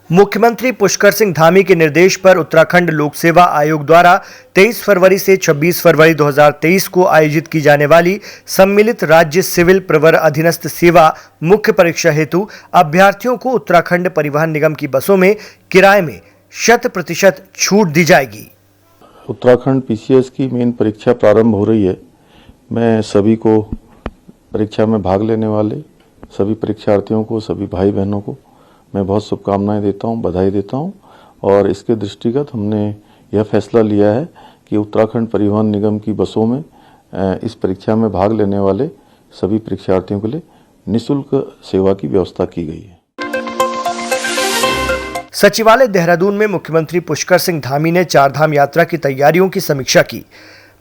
मुख्यमंत्री पुष्कर सिंह धामी के निर्देश पर उत्तराखंड लोक सेवा आयोग द्वारा 23 फरवरी से 26 फरवरी 2023 को आयोजित की जाने वाली सम्मिलित राज्य सिविल प्रवर अधीनस्थ सेवा मुख्य परीक्षा हेतु अभ्यर्थियों को उत्तराखंड परिवहन निगम की बसों में किराए में 100% छूट दी जाएगी। उत्तराखंड पीसीएस की मेन परीक्षा प्रारंभ हो रही है। मैं सभी को परीक्षा में भाग लेने वाले सभी परीक्षार्थियों को, सभी भाई बहनों को मैं बहुत शुभकामनाएं देता हूं, बधाई देता हूं। और इसके दृष्टिगत हमने यह फैसला लिया है कि उत्तराखंड परिवहन निगम की बसों में इस परीक्षा में भाग लेने वाले सभी परीक्षार्थियों के लिए निःशुल्क सेवा की व्यवस्था की गई है। सचिवालय देहरादून में मुख्यमंत्री पुष्कर सिंह धामी ने चारधाम यात्रा की तैयारियों की समीक्षा की।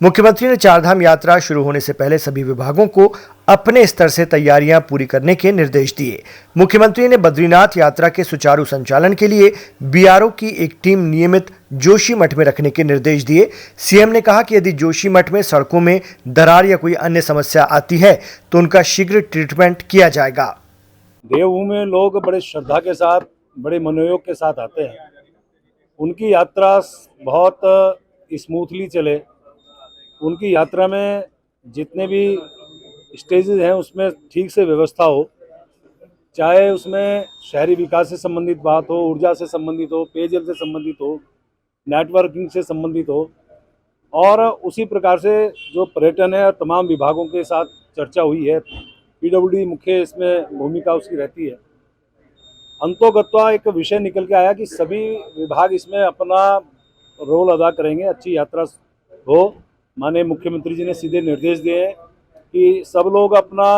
मुख्यमंत्री ने चारधाम यात्रा शुरू होने से पहले सभी विभागों को अपने स्तर से तैयारियां पूरी करने के निर्देश दिए। मुख्यमंत्री ने बद्रीनाथ यात्रा के सुचारू संचालन के लिए बीआरओ की एक टीम नियमित जोशीमठ में रखने के निर्देश दिए। सीएम ने कहा कि यदि जोशीमठ में सड़कों में दरार या कोई अन्य समस्या आती है तो उनका शीघ्र ट्रीटमेंट किया जाएगा। देवभूमि में लोग बड़े श्रद्धा के साथ, बड़े मनोयोग के साथ आते हैं। उनकी यात्रा बहुत स्मूथली चले, उनकी यात्रा में जितने भी स्टेजेस हैं उसमें ठीक से व्यवस्था हो, चाहे उसमें शहरी विकास से संबंधित बात हो, ऊर्जा से संबंधित हो, पेयजल से संबंधित हो, नेटवर्किंग से संबंधित हो। और उसी प्रकार से जो पर्यटन है तमाम विभागों के साथ चर्चा हुई है। पीडब्ल्यूडी मुख्य इसमें भूमिका उसकी रहती है। अंतोगत्वा एक विषय निकल के आया कि सभी विभाग इसमें अपना रोल अदा करेंगे, अच्छी यात्रा हो। माननीय मुख्यमंत्री जी ने सीधे निर्देश दिए हैं कि सब लोग अपना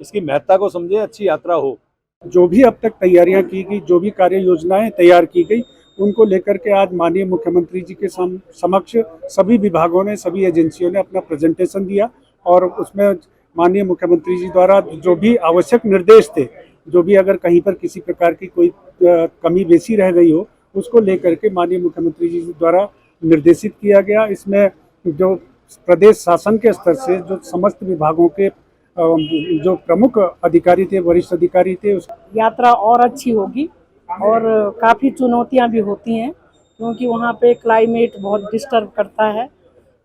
इसकी महत्ता को समझें, अच्छी यात्रा हो। जो भी अब तक तैयारियां की गई, जो भी कार्य योजनाएं तैयार की गई, उनको लेकर के आज माननीय मुख्यमंत्री जी के समक्ष सभी विभागों ने, सभी एजेंसियों ने अपना प्रेजेंटेशन दिया और उसमें माननीय मुख्यमंत्री जी द्वारा जो भी आवश्यक निर्देश थे, जो भी अगर कहीं पर किसी प्रकार की कोई कमी बेसी रह गई हो, उसको लेकर के माननीय मुख्यमंत्री जी द्वारा निर्देशित किया गया। इसमें जो प्रदेश शासन के स्तर से जो समस्त विभागों के जो प्रमुख अधिकारी थे, वरिष्ठ अधिकारी थे, यात्रा और अच्छी होगी। और काफ़ी चुनौतियां भी होती हैं क्योंकि वहाँ पे क्लाइमेट बहुत डिस्टर्ब करता है,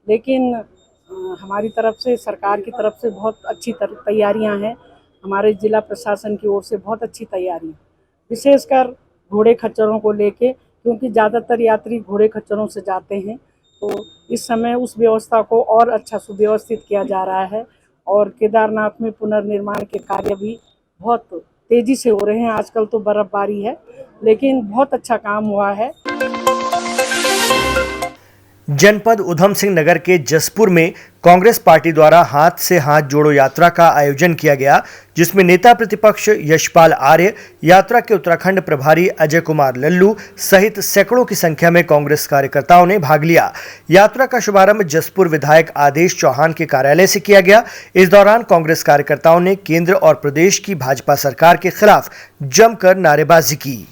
लेकिन हमारी तरफ से, सरकार की तरफ से बहुत अच्छी तैयारियां हैं। हमारे जिला प्रशासन की ओर से बहुत अच्छी तैयारी, विशेषकर घोड़े खच्चरों को लेके, क्योंकि ज़्यादातर यात्री घोड़े खच्चरों से जाते हैं। तो इस समय उस व्यवस्था को और अच्छा सुव्यवस्थित किया जा रहा है और केदारनाथ में पुनर्निर्माण के कार्य भी बहुत तेज़ी से हो रहे हैं। आजकल तो बर्फबारी है, लेकिन बहुत अच्छा काम हुआ है। जनपद उधम सिंह नगर के जसपुर में कांग्रेस पार्टी द्वारा हाथ से हाथ जोड़ो यात्रा का आयोजन किया गया, जिसमें नेता प्रतिपक्ष यशपाल आर्य, यात्रा के उत्तराखंड प्रभारी अजय कुमार लल्लू सहित सैकड़ों की संख्या में कांग्रेस कार्यकर्ताओं ने भाग लिया। यात्रा का शुभारंभ जसपुर विधायक आदेश चौहान के कार्यालय से किया गया। इस दौरान कांग्रेस कार्यकर्ताओं ने केंद्र और प्रदेश की भाजपा सरकार के खिलाफ जमकर नारेबाजी की।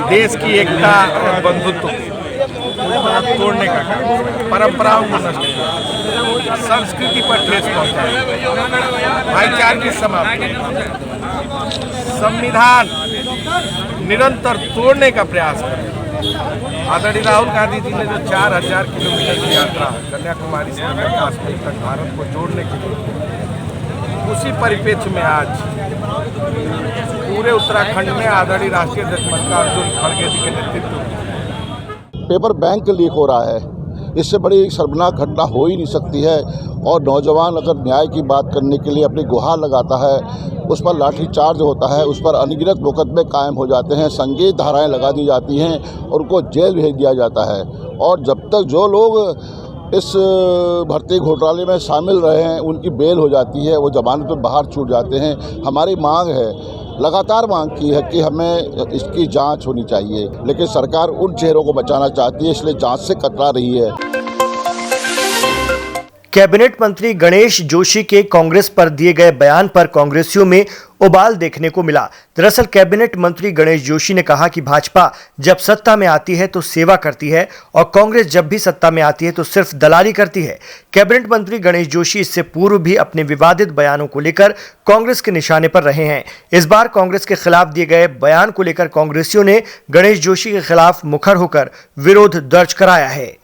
देश की एकता और बंधुत्व तोड़ने का काम, परंपराओं को नष्ट करना, संस्कृति पर ठेस पहुंचाना, भाईचारे की समाप्ति, संविधान निरंतर तोड़ने का प्रयास करें। आदरणीय राहुल गांधी जी ने जो 4000 किलोमीटर की यात्रा कन्याकुमारी से कश्मीर तक भारत को जोड़ने के लिए, उसी परिप्रेक्ष्य में आज पूरे उत्तराखंड में आदरणीय राष्ट्रीय अध्यक्ष मल्लिकार्जुन खड़गे जी के नेतृत्व में पेपर बैंक लीक हो रहा है। इससे बड़ी शर्मनाक घटना हो ही नहीं सकती है। और नौजवान अगर न्याय की बात करने के लिए अपनी गुहार लगाता है, उस पर लाठीचार्ज होता है, उस पर अनगिनत मुकदमे कायम हो जाते हैं, संगीन धाराएं लगा दी जाती हैं और उनको जेल भेज दिया जाता है। और जब तक जो लोग इस भर्ती घोटाले में शामिल रहे हैं उनकी बेल हो जाती है, वो जमानत पर बाहर छूट जाते हैं। हमारी मांग है, लगातार मांग की है कि हमें इसकी जांच होनी चाहिए, लेकिन सरकार उन चेहरों को बचाना चाहती है, इसलिए जांच से कतरा रही है। कैबिनेट मंत्री गणेश जोशी के कांग्रेस पर दिए गए बयान पर कांग्रेसियों में उबाल देखने को मिला। दरअसल कैबिनेट मंत्री गणेश जोशी ने कहा कि भाजपा जब सत्ता में आती है तो सेवा करती है और कांग्रेस जब भी सत्ता में आती है तो सिर्फ दलाली करती है। कैबिनेट मंत्री गणेश जोशी इससे पूर्व भी अपने विवादित बयानों को लेकर कांग्रेस के निशाने पर रहे हैं। इस बार कांग्रेस के खिलाफ दिए गए बयान को लेकर कांग्रेसियों ने गणेश जोशी के खिलाफ मुखर होकर विरोध दर्ज कराया है।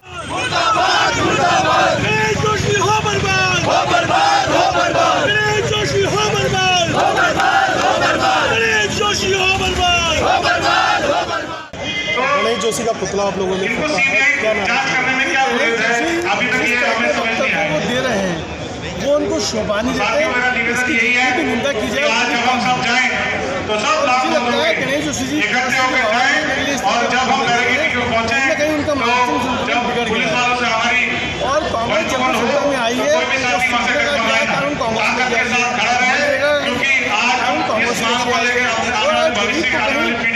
गणेश जोशी का पुतला आप लोगों ने फूंका है, क्या नाम वो दे रहे हैं, वो उनको शोभा नहीं देते, इसकी जितनी भी निंदा की जाए मुझे लगता है गणेश जोशी जी कहीं उनका मानसिक संतुलन बिगड़ गया और कांग्रेस जब सत्ता में आई है कानून कांग्रेस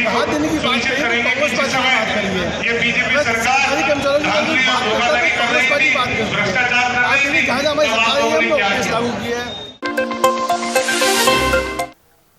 हाथ देने की बात करिए, कांग्रेस पार्टी की बात करिए, सरकारी कर्मचारियों की बात करता है कांग्रेस पार्टी बात करती है। आज जहाँ हमारी सरकार है हम लोग केस लागू किया है।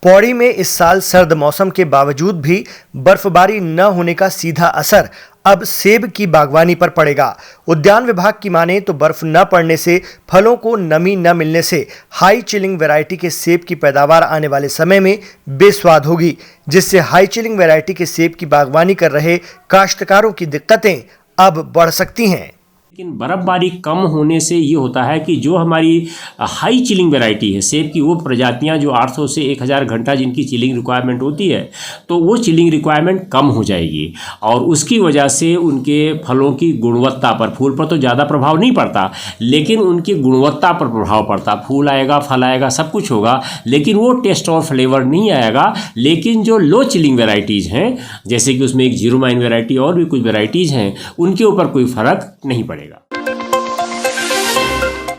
पौड़ी में इस साल सर्द मौसम के बावजूद भी बर्फबारी न होने का सीधा असर अब सेब की बागवानी पर पड़ेगा। उद्यान विभाग की माने तो बर्फ न पड़ने से फलों को नमी न मिलने से हाई चिलिंग वैरायटी के सेब की पैदावार आने वाले समय में बेस्वाद होगी, जिससे हाई चिलिंग वैरायटी के सेब की बागवानी कर रहे काश्तकारों की दिक्कतें अब बढ़ सकती हैं। लेकिन बर्फ़बारी कम होने से ये होता है कि जो हमारी हाई चिलिंग वैरायटी है सेब की, वो प्रजातियां जो 800 से 1000 घंटा जिनकी चिलिंग रिक्वायरमेंट होती है, तो वो चिलिंग रिक्वायरमेंट कम हो जाएगी और उसकी वजह से उनके फलों की गुणवत्ता पर, फूल पर तो ज़्यादा प्रभाव नहीं पड़ता लेकिन उनकी गुणवत्ता पर प्रभाव पड़ता। फूल आएगा, फल आएगा, सब कुछ होगा, लेकिन वो टेस्ट और फ्लेवर नहीं आएगा। लेकिन जो लो चिलिंग वेराइटीज़ हैं, जैसे कि उसमें एक 0 माइन वेराइटी और भी कुछ वेराइटीज़ हैं, उनके ऊपर कोई फ़र्क नहीं पड़ेगा।